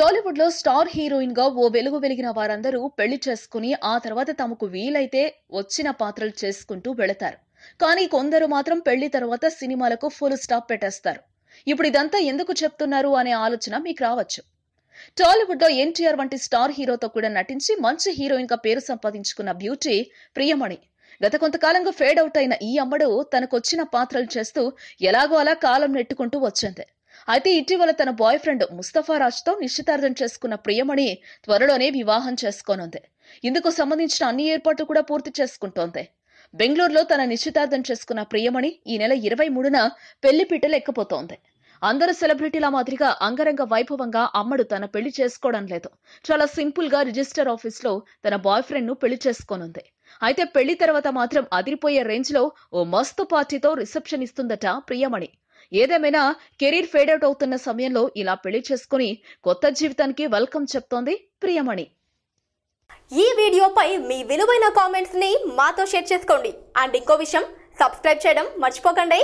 టాలీవుడ్ లో star heroine గా ఓ వెలుగు వెలిగిన వారందరూ పెళ్లి చేసుకుని ఆ తర్వాత తమకు వీలైతే వచ్చిన పాత్రలు చేసుకుంటూ వెళతారు. కానీ కొందరు మాత్రం పెళ్లి తర్వాత సినిమాలకు ఫుల్ స్టాప్ పెట్టేస్తారు. ఇప్పుడు ఇదంతా ఎందుకు చెప్తున్నారు అనే ఆలోచన మీకు రావచ్చు. టాలీవుడ్ లో ఎన్టీఆర్ వంటి స్టార్ హీరోతో కూడా నటించి మంచి హీరోయిన్ గా పేరు సంపాదించుకున్న బ్యూటీ ప్రియమణి. గత కొంతకాలంగా ఫేడ్ అవుట్ అయిన ఈ అమ్మడు తనకొచ్చిన పాత్రలు చేస్తూ ఎలాగో అలా కాలం నెట్టుకుంటూ వచ్చింది. అయితే ఇటీవల తన బాయ్ ఫ్రెండ్ ముస్తఫా రాజ్ తో నిశ్చితార్థం చేసుకున్న ప్రియమణి త్వరలోనే వివాహం చేసుకోనుంది. ఇందుకు సంబంధించిన అన్ని ఏర్పాట్లు కూడా పూర్తి చేసుకుంటోంది. బెంగళూరులో తన నిశ్చితార్థం చేసుకున్న ప్రియమణి ఈ నెల 23న పెళ్లిపీటలు ఎక్కబోతోంది. అందరు సెలబ్రిటీల మాదిరిగా అంగరంగ వైభవంగా అమ్మడు తన పెళ్లి చేసుకోవడం లేదు. చాలా సింపుల్ గా రిజిస్టర్ ఆఫీస్ లో తన బాయ్ ఫ్రెండ్ ను పెళ్లి చేసుకోనుంది. అయితే పెళ్లి తర్వాత మాత్రం అదిరిపోయే రేంజ్ లో ఓ మస్తు పార్టీతో రిసెప్షన్ ఇస్తుందట ప్రియమణి. ఏదేమైనా కెరీర్ ఫేడ్ అవుట్ అవుతున్న సమయంలో ఇలా పెళ్లి చేసుకుని కొత్త జీవితానికి వెల్కమ్ చెప్తోంది ప్రియమణి. ఈ వీడియోపై మీ విలువైన కామెంట్స్ ని మాతో షేర్ చేసుకోండి. అండ్ ఇంకో విషయం, సబ్స్క్రైబ్ చేయడం మర్చిపోకండి.